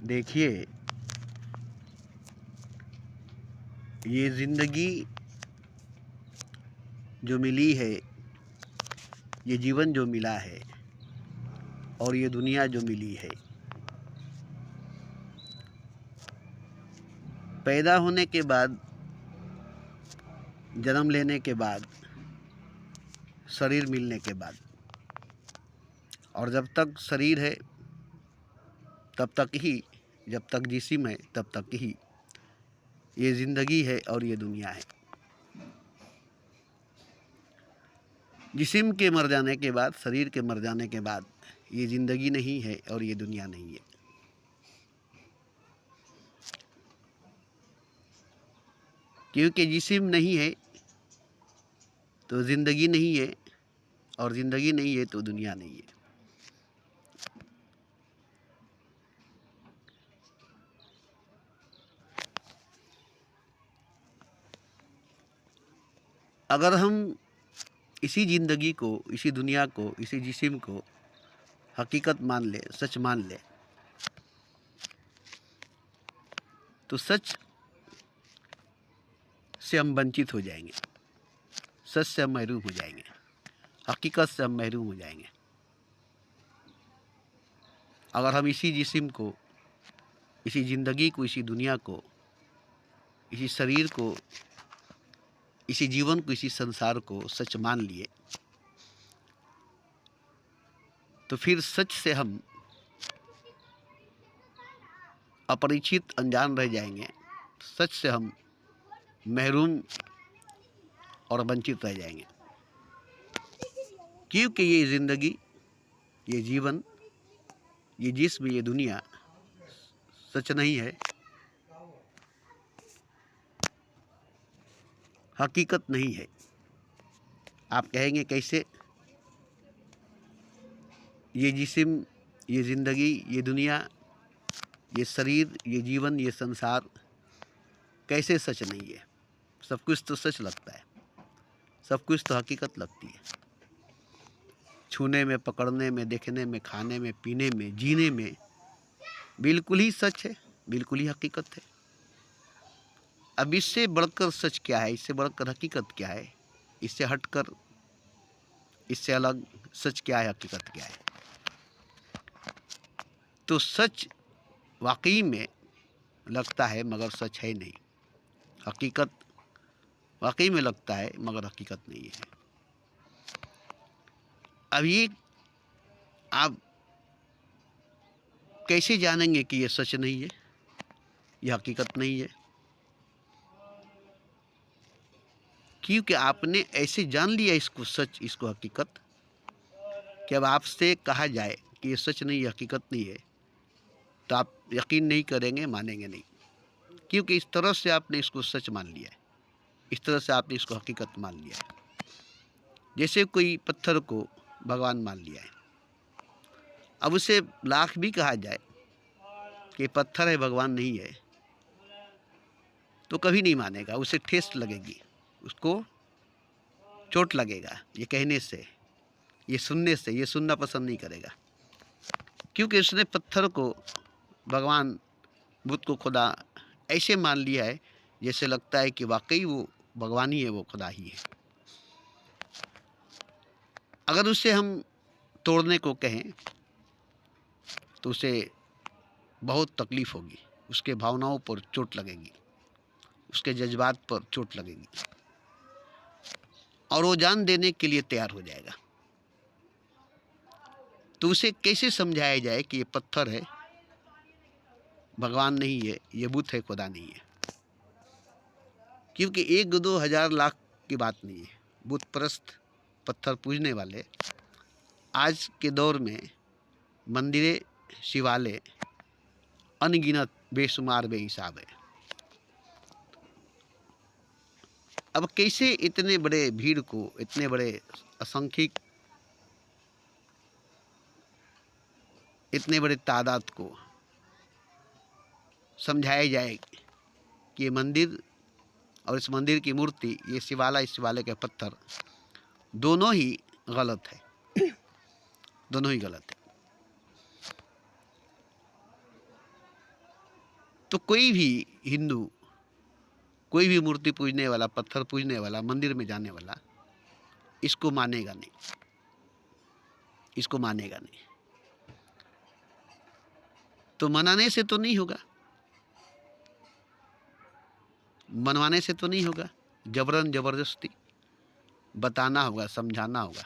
देखिए, ये ज़िंदगी जो मिली है, ये जीवन जो मिला है और ये दुनिया जो मिली है, पैदा होने के बाद, जन्म लेने के बाद, शरीर मिलने के बाद, और जब तक शरीर है तब तक ही, जब तक जिस्म है तब तक ही ये ज़िंदगी है और ये दुनिया है। जिस्म के मर जाने के बाद, शरीर के मर जाने के बाद ये ज़िंदगी नहीं है और ये दुनिया नहीं है। क्योंकि जिस्म नहीं है तो ज़िंदगी नहीं है, और ज़िंदगी नहीं है तो दुनिया नहीं है। अगर हम इसी ज़िंदगी को, इसी दुनिया को, इसी जिस्म को हकीकत मान ले, सच मान ले, तो सच से हम वंचित हो जाएंगे, सच से हम महरूम हो जाएंगे, हकीकत से हम महरूम हो जाएंगे। अगर हम इसी जिस्म को, इसी ज़िंदगी को, इसी दुनिया को, इसी शरीर को, इसी जीवन को, इसी संसार को सच मान लिए, तो फिर सच से हम अपरिचित, अनजान रह जाएंगे। सच से हम महरूम और वंचित रह जाएंगे। क्योंकि ये ज़िंदगी, ये जीवन, ये जिस्म, ये दुनिया सच नहीं है, हकीकत नहीं है। आप कहेंगे कैसे? ये जिस्म, ये ज़िंदगी, ये दुनिया, ये शरीर, ये जीवन, ये संसार कैसे सच नहीं है? सब कुछ तो सच लगता है, सब कुछ तो हकीकत लगती है। छूने में, पकड़ने में, देखने में, खाने में, पीने में, जीने में बिल्कुल ही सच है, बिल्कुल ही हकीकत है। अब इससे बढ़कर सच क्या है? इससे बढ़कर हकीकत क्या है? इससे हटकर, इससे अलग सच क्या है, हकीकत क्या है? तो सच वाकई में लगता है मगर सच है नहीं। हकीकत वाकई में लगता है मगर हकीकत नहीं है। अब ये आप कैसे जानेंगे कि ये सच नहीं है, ये हकीकत नहीं है? क्योंकि आपने ऐसे जान लिया इसको सच, इसको हकीकत, कि अब आपसे कहा जाए कि ये सच नहीं है, हकीकत नहीं है, तो आप यकीन नहीं करेंगे, मानेंगे नहीं। क्योंकि इस तरह से आपने इसको सच मान लिया है, इस तरह से आपने इसको हकीकत मान लिया है। जैसे कोई पत्थर को भगवान मान लिया है, अब उसे लाख भी कहा जाए कि पत्थर है, भगवान नहीं है, तो कभी नहीं मानेगा। उसे ठेस लगेगी, उसको चोट लगेगा ये कहने से, ये सुनने से, ये सुनना पसंद नहीं करेगा। क्योंकि उसने पत्थर को भगवान, बुद्ध को खुदा ऐसे मान लिया है जैसे लगता है कि वाकई वो भगवान ही है, वो खुदा ही है। अगर उसे हम तोड़ने को कहें तो उसे बहुत तकलीफ़ होगी, उसके भावनाओं पर चोट लगेगी, उसके जज्बात पर चोट लगेगी, और वो जान देने के लिए तैयार हो जाएगा। तो उसे कैसे समझाया जाए कि ये पत्थर है, भगवान नहीं है, ये बुत है, खुदा नहीं है? क्योंकि 1-2 हज़ार लाख की बात नहीं है। बुत परस्त, पत्थर पूजने वाले आज के दौर में मंदिरें, शिवालय अनगिनत, बेशुमार, बेहिसाब है। अब कैसे इतने बड़े भीड़ को, इतने बड़े असंख्यक, इतने बड़े तादाद को समझाया जाए कि ये मंदिर और इस मंदिर की मूर्ति, ये शिवालय, इस शिवालय के पत्थर दोनों ही गलत है, दोनों ही गलत है। तो कोई भी हिंदू, कोई भी मूर्ति पूजने वाला, पत्थर पूजने वाला, मंदिर में जाने वाला इसको मानेगा नहीं, इसको मानेगा नहीं। तो मनाने से तो नहीं होगा, मनवाने से तो नहीं होगा, जबरन जबरदस्ती बताना होगा, समझाना होगा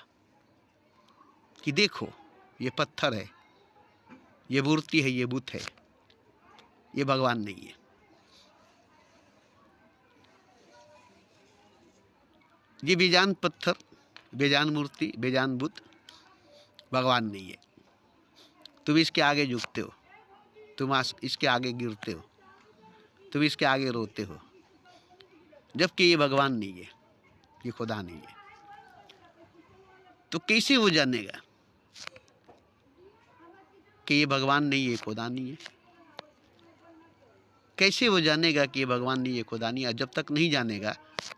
कि देखो ये पत्थर है, ये मूर्ति है, ये बुत है, ये भगवान नहीं है। ये बेजान पत्थर, बेजान मूर्ति, बेजान बुत भगवान नहीं है। तुम इसके आगे झुकते हो, तुम इसके आगे गिरते हो, तुम इसके आगे रोते हो, जबकि ये भगवान नहीं है, ये खुदा नहीं है। तो कैसे वो जानेगा कि ये भगवान नहीं है, खुदा नहीं है? कैसे वो जानेगा कि ये भगवान नहीं है, खुदा नहीं है? जब तक नहीं जानेगा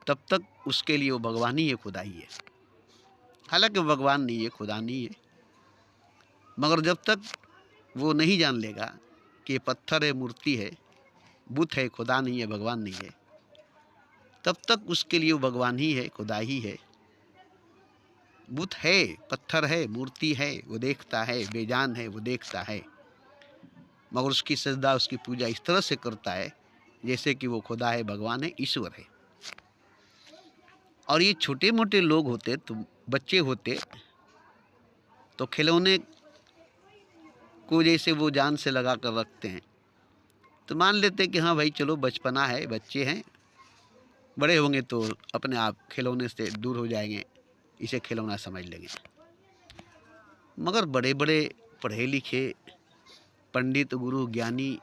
तब तक उसके लिए वो भगवान ही है, खुदा ही है। हालांकि वो भगवान नहीं है, खुदा नहीं है, मगर जब तक वो नहीं जान लेगा कि ये पत्थर है, मूर्ति है, बुत है, खुदा नहीं है, भगवान नहीं है, तब तक उसके लिए वो भगवान ही है, खुदा ही है। बुत है, पत्थर है, मूर्ति है, वो देखता है, बेजान है, वो देखता है, मगर उसकी सजदा, उसकी पूजा इस तरह से करता है जैसे कि वो खुदा है, भगवान है, ईश्वर है। और ये छोटे मोटे लोग होते, तो बच्चे होते, तो खिलौने को जैसे वो जान से लगा कर रखते हैं, तो मान लेते कि हाँ भाई चलो बचपना है, बच्चे हैं, बड़े होंगे तो अपने आप खिलौने से दूर हो जाएंगे, इसे खिलौना समझ लेंगे। मगर बड़े बड़े पढ़े लिखे पंडित, गुरु, ज्ञानी,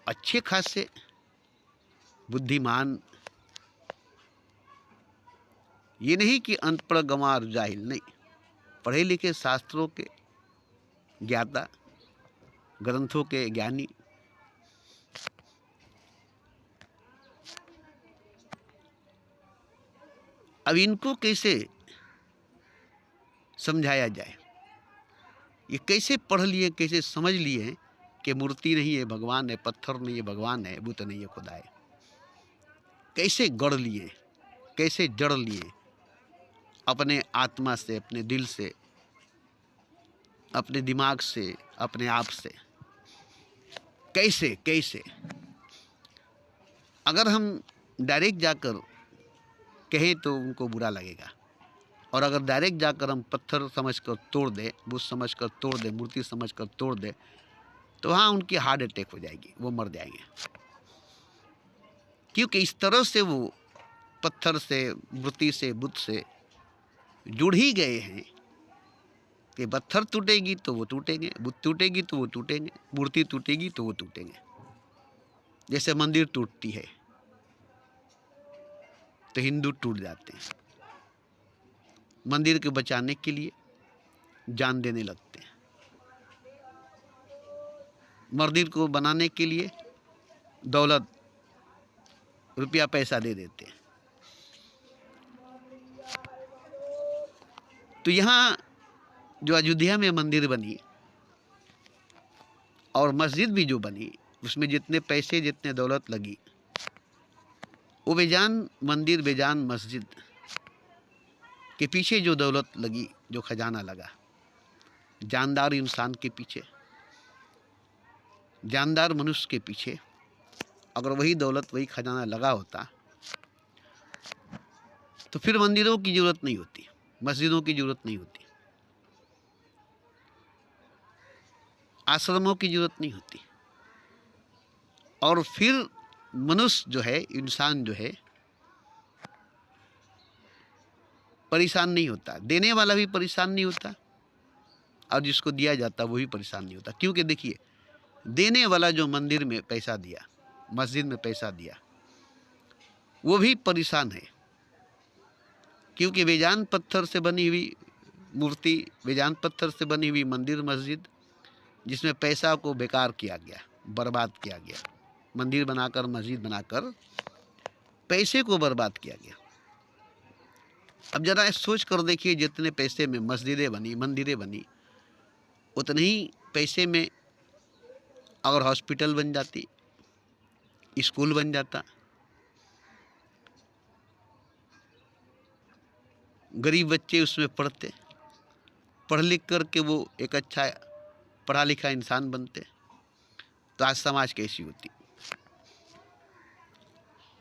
अच्छे खासे बुद्धिमान, ये नहीं कि अनपढ़ गंवार जाहिल, नहीं, पढ़े लिखे, शास्त्रों के ज्ञाता, ग्रंथों के ज्ञानी, अब इनको कैसे समझाया जाए? ये कैसे पढ़ लिए, कैसे समझ लिए कि मूर्ति नहीं है, भगवान है, पत्थर नहीं है, भगवान है, बुत नहीं है, खुदा है? कैसे गढ़ लिए, कैसे जड़ लिए अपने आत्मा से, अपने दिल से, अपने दिमाग से, अपने आप से? कैसे कैसे? अगर हम डायरेक्ट जाकर कहें तो उनको बुरा लगेगा, और अगर डायरेक्ट जाकर हम पत्थर समझकर तोड़ दे, बुत समझकर तोड़ दे, मूर्ति समझकर तोड़ दे, तो हाँ उनकी हार्ट अटैक हो जाएगी, वो मर जाएंगे। क्योंकि इस तरह से वो पत्थर से, मूर्ति से, बुत से जुड़ ही गए हैं कि पत्थर टूटेगी तो वो टूटेंगे, बुत टूटेगी तो वो टूटेंगे, मूर्ति टूटेगी तो वो टूटेंगे। जैसे मंदिर टूटती है तो हिंदू टूट जाते हैं, मंदिर के बचाने के लिए जान देने लगते हैं, मंदिर को बनाने के लिए दौलत, रुपया, पैसा दे देते हैं। तो यहाँ जो अयोध्या में मंदिर बनी और मस्जिद भी जो बनी, उसमें जितने पैसे, जितने दौलत लगी, वो बेजान मंदिर, बेजान मस्जिद के पीछे जो दौलत लगी, जो खजाना लगा, जानदार इंसान के पीछे, जानदार मनुष्य के पीछे, अगर वही दौलत, वही खजाना लगा होता तो फिर मंदिरों की जरूरत नहीं होती, मस्जिदों की जरूरत नहीं होती, आश्रमों की जरूरत नहीं होती, और फिर मनुष्य जो है, इंसान जो है, परेशान नहीं होता, देने वाला भी परेशान नहीं होता, और जिसको दिया जाता वो भी परेशान नहीं होता। क्योंकि देखिए, देने वाला जो मंदिर में पैसा दिया, मस्जिद में पैसा दिया, वो भी परेशान है, क्योंकि बेजान पत्थर से बनी हुई मूर्ति, बेजान पत्थर से बनी हुई मंदिर, मस्जिद, जिसमें पैसा को बेकार किया गया, बर्बाद किया गया, मंदिर बनाकर, मस्जिद बनाकर पैसे को बर्बाद किया गया। अब जरा सोच कर देखिए, जितने पैसे में मस्जिदें बनी, मंदिरें बनी, उतने ही पैसे में अगर हॉस्पिटल बन जाती, स्कूल बन जाता, गरीब बच्चे उसमें पढ़ते, पढ़ लिख करके वो एक अच्छा पढ़ा लिखा इंसान बनते, तो आज समाज कैसी होती।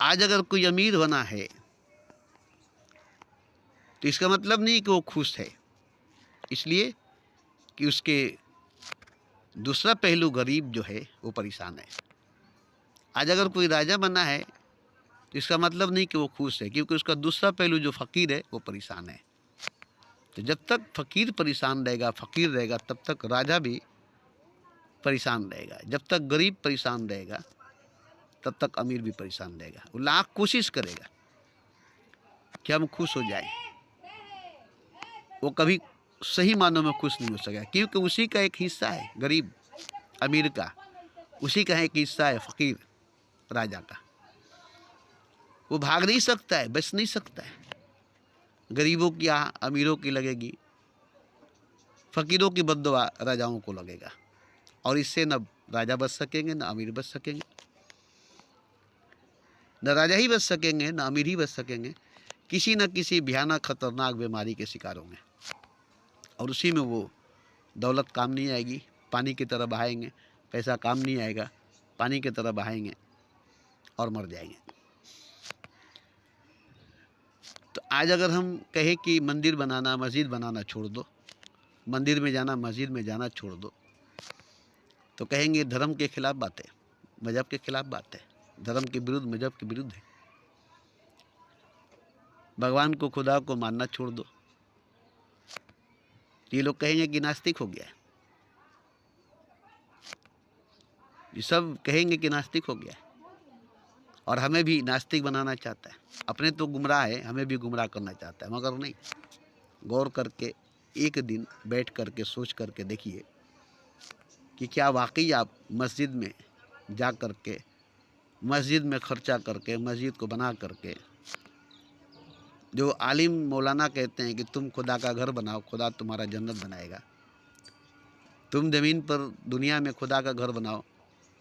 आज अगर कोई अमीर बना है तो इसका मतलब नहीं कि वो खुश है, इसलिए कि उसके दूसरा पहलू गरीब जो है वो परेशान है। आज अगर कोई राजा बना है तो इसका मतलब नहीं कि वो खुश है, क्योंकि उसका दूसरा पहलू जो फ़कीर है वो परेशान है। तो जब तक फ़कीर परेशान रहेगा, फ़कीर रहेगा, तब तक राजा भी परेशान रहेगा। जब तक गरीब परेशान रहेगा तब तक अमीर भी परेशान रहेगा। वो लाख कोशिश करेगा कि हम खुश हो जाएं, वो कभी सही मानों में खुश नहीं हो सकेगा, क्योंकि उसी का एक हिस्सा है गरीब अमीर का, उसी का एक हिस्सा है फ़कीर राजा का। वो भाग नहीं सकता है, बच नहीं सकता है। गरीबों की आह अमीरों की लगेगी, फ़कीरों की बद्दुआ राजाओं को लगेगा, और इससे न राजा बच सकेंगे न अमीर बच सकेंगे। न राजा ही बच सकेंगे न अमीर ही बच सकेंगे, किसी न किसी भयानक खतरनाक बीमारी के शिकार होंगे, और उसी में वो दौलत काम नहीं आएगी, पानी की तरह बहाएंगे, पैसा काम नहीं आएगा, पानी की तरह बहाएंगे और मर जाएंगे। तो आज अगर हम कहें कि मंदिर बनाना, मस्जिद बनाना छोड़ दो, मंदिर में जाना, मस्जिद में जाना छोड़ दो, तो कहेंगे धर्म के खिलाफ बात है, मजहब के खिलाफ बात है, धर्म के विरुद्ध, मजहब के विरुद्ध है। भगवान को, खुदा को मानना छोड़ दो, ये लोग कहेंगे कि नास्तिक हो गया है। ये सब कहेंगे कि नास्तिक हो गया है, और हमें भी नास्तिक बनाना चाहता है। अपने तो गुमराह है, हमें भी गुमराह करना चाहता है, मगर नहीं। गौर करके एक दिन बैठ करके सोच करके देखिए कि क्या वाकई आप मस्जिद में जा करके, मस्जिद में खर्चा करके, मस्जिद को बना करके, जो आलिम मौलाना कहते हैं कि तुम खुदा का घर बनाओ, खुदा तुम्हारा जन्नत बनाएगा, तुम ज़मीन पर दुनिया में खुदा का घर बनाओ,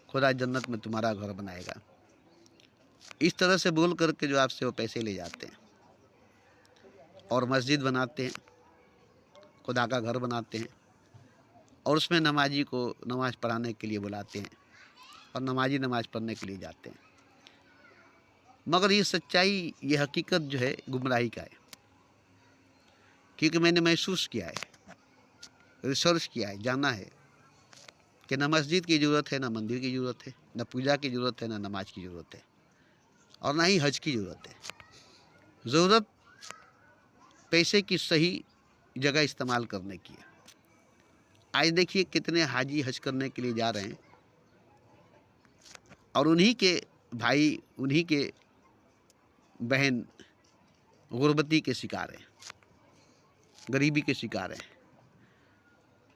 खुदा जन्नत में तुम्हारा घर बनाएगा, इस तरह से बोल करके जो आपसे वो पैसे ले जाते हैं और मस्जिद बनाते हैं, खुदा का घर बनाते हैं, और उसमें नमाजी को नमाज़ पढ़ाने के लिए बुलाते हैं और नमाजी नमाज़ पढ़ने के लिए जाते हैं। मगर ये सच्चाई, ये हकीकत जो है गुमराही का है, क्योंकि मैंने महसूस किया है, रिसर्च किया है, जाना है कि न मस्जिद की ज़रूरत है, न मंदिर की ज़रूरत है, न पूजा की ज़रूरत है, न नमाज की ज़रूरत है, और ना ही हज की ज़रूरत है। ज़रूरत पैसे की सही जगह इस्तेमाल करने की है। आज देखिए कितने हाजी हज करने के लिए जा रहे हैं, और उन्हीं के भाई, उन्हीं के बहन गुर्बती के शिकार हैं, गरीबी के शिकार हैं।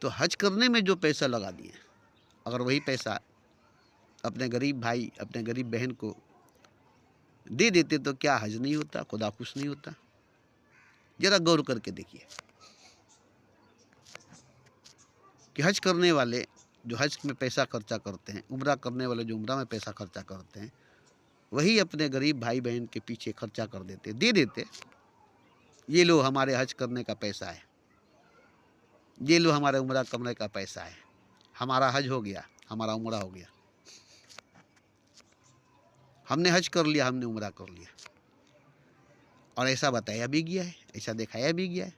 तो हज करने में जो पैसा लगा दिए, अगर वही पैसा अपने गरीब भाई, अपने गरीब बहन को दे देते तो क्या हज नहीं होता, खुदा खुश नहीं होता? जरा गौर करके देखिए कि हज करने वाले जो हज में पैसा खर्चा करते हैं, उम्रा करने वाले जो उम्रा में पैसा खर्चा करते हैं, वही अपने गरीब भाई बहन के पीछे खर्चा कर देते, दे देते। ये लो हमारे हज करने का पैसा है, ये लो हमारे उम्रा करने का पैसा है, हमारा हज हो गया, हमारा उम्रा हो गया, हमने हज कर लिया, हमने उम्रा कर लिया। और ऐसा बताया भी गया है, ऐसा दिखाया भी गया है।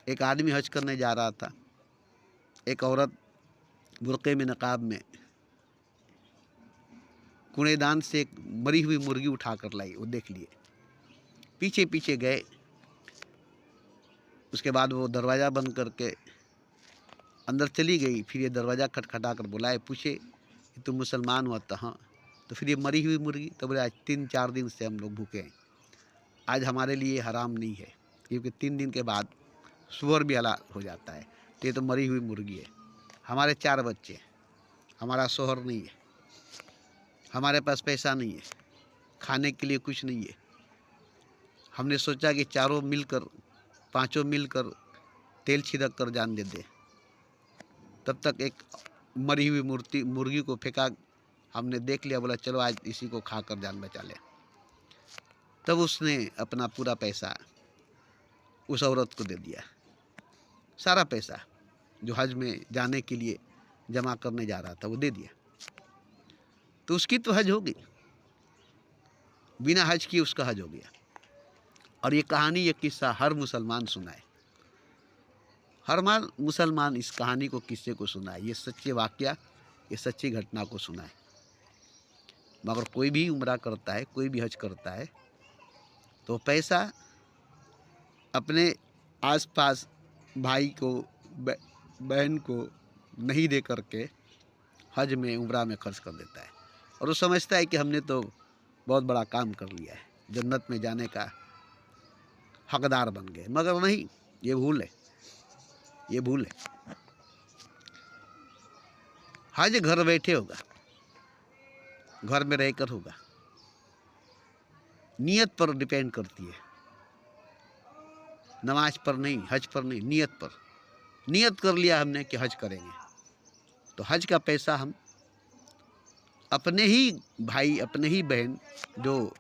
एक आदमी हज करने जा रहा था, एक औरत बुर्क़े में, नकाब में, कूड़ेदान से एक मरी हुई मुर्गी उठा कर लाई, वो देख लिए, पीछे पीछे गए। उसके बाद वो दरवाज़ा बंद करके अंदर चली गई। फिर ये दरवाज़ा खटखटा कर बुलाए, पूछे कि तुम मुसलमान हो? तो हाँ। तो फिर ये मरी हुई मुर्गी, तो बोले आज 3-4 दिन से हम लोग भूखे हैं, आज हमारे लिए हराम नहीं है, क्योंकि 3 दिन के बाद सूअर भी हलाल हो जाता है, तो ये तो मरी हुई मुर्गी है। हमारे 4 बच्चे, हमारा शौहर नहीं है, हमारे पास पैसा नहीं है, खाने के लिए कुछ नहीं है। हमने सोचा कि चारों मिलकर, पांचों मिलकर तेल छिड़क कर जान दे दे। तब तक एक मरी हुई मुर्गी को फेंका, हमने देख लिया, बोला चलो आज इसी को खाकर जान बचा ले। तब उसने अपना पूरा पैसा उस औरत को दे दिया, सारा पैसा जो हज में जाने के लिए जमा करने जा रहा था वो दे दिया। तो उसकी तो हज हो गई, बिना हज किए उसका हज हो गया। और ये कहानी, ये किस्सा हर मुसलमान सुनाए, हर मुसलमान इस कहानी को, किस्से को सुनाए, ये सच्चे वाकया, ये सच्ची घटना को सुनाए। मगर कोई भी उम्रा करता है, कोई भी हज करता है, तो पैसा अपने आसपास भाई को, बहन को नहीं दे करके हज में, उम्रा में खर्च कर देता है। और वो समझता है कि हमने तो बहुत बड़ा काम कर लिया है, जन्नत में जाने का हकदार बन गए। मगर नहीं, ये भूल है, ये भूल है। हज घर बैठे होगा, घर में रहकर होगा, नियत पर डिपेंड करती है, नमाज पर नहीं, हज पर नहीं, नियत पर। नियत कर लिया हमने कि हज करेंगे, तो हज का पैसा हम अपने ही भाई, अपने ही बहन जो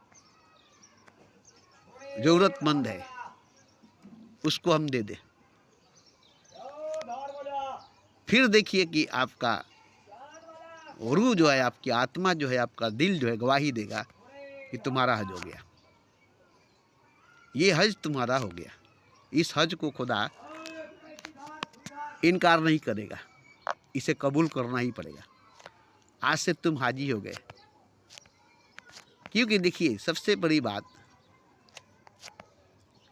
ज़रूरतमंद है उसको हम दे दें। फिर देखिए कि आपका रूह जो है, आपकी आत्मा जो है, आपका दिल जो है गवाही देगा कि तुम्हारा हज हो गया, ये हज तुम्हारा हो गया। इस हज को खुदा इनकार नहीं करेगा, इसे कबूल करना ही पड़ेगा। आज से तुम हाजी हो गए। क्योंकि देखिए, सबसे बड़ी बात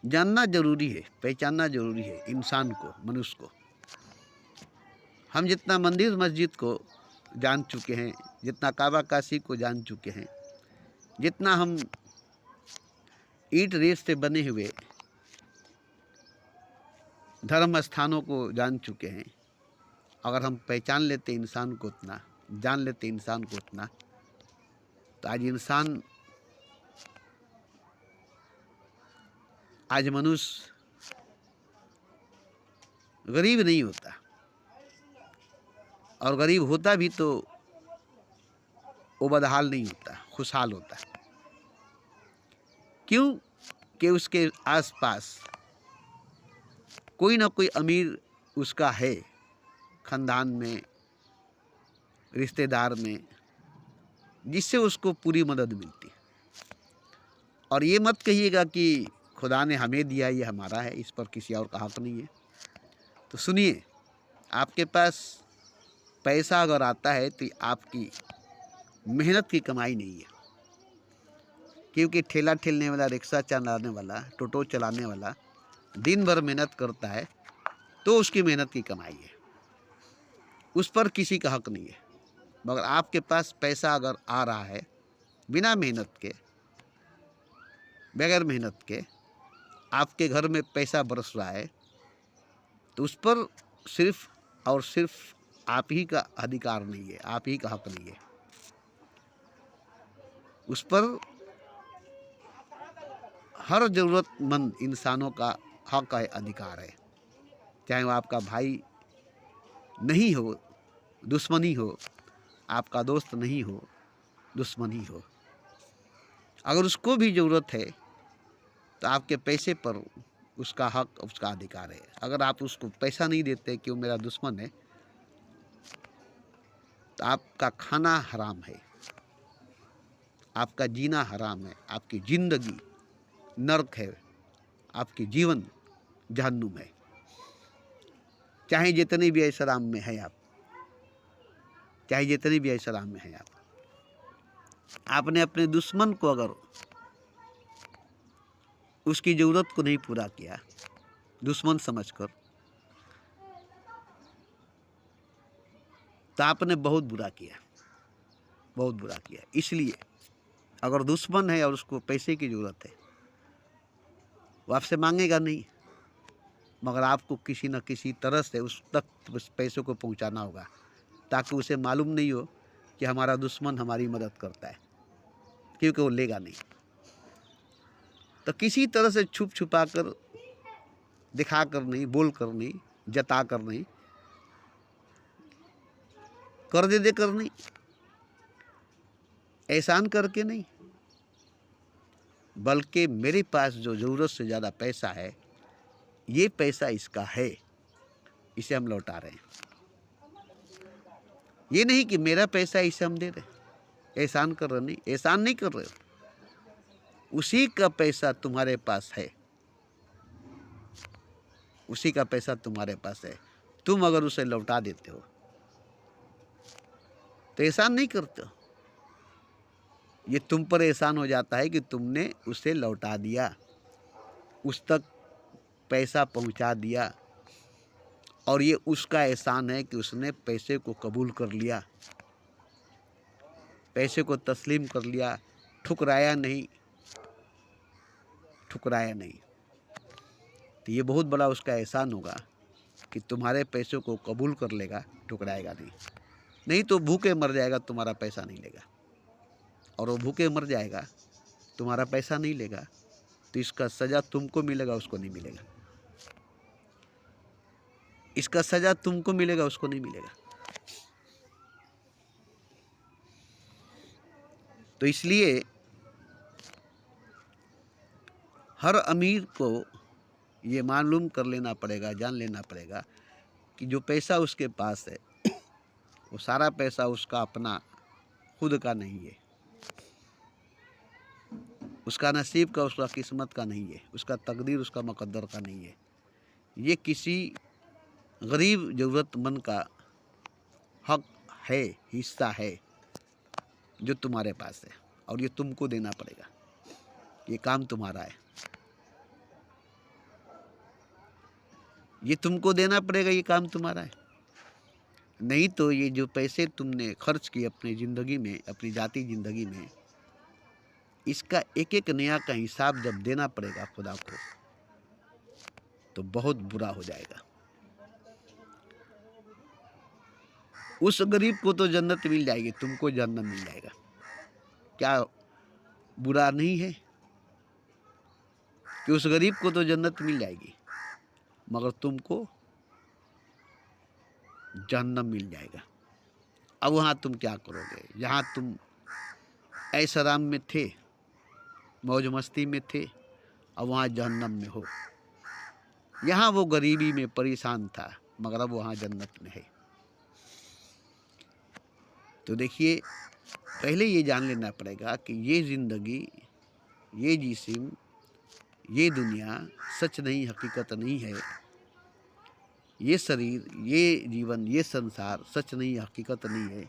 जानना जरूरी है, पहचानना जरूरी है इंसान को, मनुष्य को। हम जितना मंदिर मस्जिद को जान चुके हैं, जितना काबा काशी को जान चुके हैं, जितना हम ईंट रेत से बने हुए धर्म स्थानों को जान चुके हैं, अगर हम पहचान लेते इंसान को उतना, जान लेते इंसान को उतना, तो आज इंसान, आज मनुष्य गरीब नहीं होता, और गरीब होता भी तो वो बदहाल नहीं होता, खुशहाल होता। क्यों? कि उसके आसपास कोई ना कोई अमीर उसका है, खानदान में, रिश्तेदार में, जिससे उसको पूरी मदद मिलती है। और ये मत कहिएगा कि खुदा ने हमें दिया, ये हमारा है, इस पर किसी और का हक नहीं है। तो सुनिए, आपके पास पैसा अगर आता है तो आपकी मेहनत की कमाई नहीं है। क्योंकि ठेला ठेलने वाला, रिक्शा चलाने वाला, टोटो चलाने वाला दिन भर मेहनत करता है, तो उसकी मेहनत की कमाई है, उस पर किसी का हक नहीं है। मगर आपके पास पैसा अगर आ रहा है बिना मेहनत के, बगैर मेहनत के, आपके घर में पैसा बरस रहा है, तो उस पर सिर्फ और सिर्फ आप ही का अधिकार नहीं है, आप ही का हक नहीं है। उस पर हर ज़रूरतमंद इंसानों का हक है, अधिकार है। चाहे वो आपका भाई नहीं हो, दुश्मनी हो, आपका दोस्त नहीं हो, दुश्मनी हो, अगर उसको भी ज़रूरत है तो आपके पैसे पर उसका हक, उसका अधिकार है। अगर आप उसको पैसा नहीं देते कि वो मेरा दुश्मन है, तो आपका खाना हराम है, आपका जीना हराम है, आपकी ज़िंदगी नर्क है, आपकी जीवन जहन्नुम है। चाहे जितने भी ऐशआराम में हैं आप, चाहे जितने भी ऐशआराम में हैं आप, आपने अपने दुश्मन को अगर उसकी ज़रूरत को नहीं पूरा किया, दुश्मन समझकर, तो आपने बहुत बुरा किया, बहुत बुरा किया। इसलिए अगर दुश्मन है और उसको पैसे की ज़रूरत है, वो आपसे मांगेगा नहीं, मगर आपको किसी न किसी तरह से उस तक उस पैसों को पहुंचाना होगा, ताकि उसे मालूम नहीं हो कि हमारा दुश्मन हमारी मदद करता है, क्योंकि वो लेगा नहीं। तो किसी तरह से छुप छुपा कर, दिखा कर नहीं, बोल कर नहीं, जता कर नहीं, कर्ज देकर नहीं, एहसान करके नहीं, बल्कि मेरे पास जो ज़रूरत से ज़्यादा पैसा है, ये पैसा इसका है, इसे हम लौटा रहे हैं। ये नहीं कि मेरा पैसा है इसे हम दे रहे, एहसान कर रहे नहीं, एहसान नहीं कर रहे हो, उसी का पैसा तुम्हारे पास है, उसी का पैसा तुम्हारे पास है। तुम अगर उसे लौटा देते हो तो एहसान नहीं करते हो, ये तुम पर एहसान हो जाता है कि तुमने उसे लौटा दिया, उस तक पैसा पहुंचा दिया, और ये उसका एहसान है कि उसने पैसे को कबूल कर लिया, पैसे को तस्लीम कर लिया, ठुकराया नहीं, ठुकराया नहीं। तो ये बहुत बड़ा उसका एहसान होगा कि तुम्हारे पैसों को कबूल कर लेगा, ठुकराएगा नहीं। नहीं तो भूखे मर जाएगा, तुम्हारा पैसा नहीं लेगा, और वो भूखे मर जाएगा, तुम्हारा पैसा नहीं लेगा, तो इसका सज़ा तुमको मिलेगा, उसको नहीं मिलेगा। इसका सज़ा तुमको मिलेगा, उसको नहीं मिलेगा। तो इसलिए हर अमीर को ये मालूम कर लेना पड़ेगा, जान लेना पड़ेगा कि जो पैसा उसके पास है वो सारा पैसा उसका अपना खुद का नहीं है, उसका नसीब का, उसका किस्मत का नहीं है, उसका तकदीर, उसका मुकद्दर का नहीं है। ये किसी गरीब ज़रूरतमंद का हक है, हिस्सा है जो तुम्हारे पास है, और ये तुमको देना पड़ेगा, ये काम तुम्हारा है, ये तुमको देना पड़ेगा, ये काम तुम्हारा है। नहीं तो ये जो पैसे तुमने खर्च किए अपनी ज़िंदगी में, अपनी जाती ज़िंदगी में, इसका एक एक नया का हिसाब जब देना पड़ेगा खुदा को, तो बहुत बुरा हो जाएगा। उस गरीब को तो जन्नत मिल जाएगी, तुमको जहन्नम मिल जाएगा। क्या बुरा नहीं है कि उस गरीब को तो जन्नत मिल जाएगी, मगर तुमको जहन्नम मिल जाएगा। अब वहाँ तुम क्या करोगे? जहाँ तुम ऐश आराम में थे, मौज मस्ती में थे, अब वहाँ जहन्नम में हो। यहाँ वो गरीबी में परेशान था, मगर अब वहाँ जन्नत में है। तो देखिए, पहले ये जान लेना पड़ेगा कि ये ज़िंदगी, ये जिस्म, ये दुनिया सच नहीं, हकीकत नहीं है। ये शरीर, ये जीवन, ये संसार सच नहीं, हकीकत नहीं है।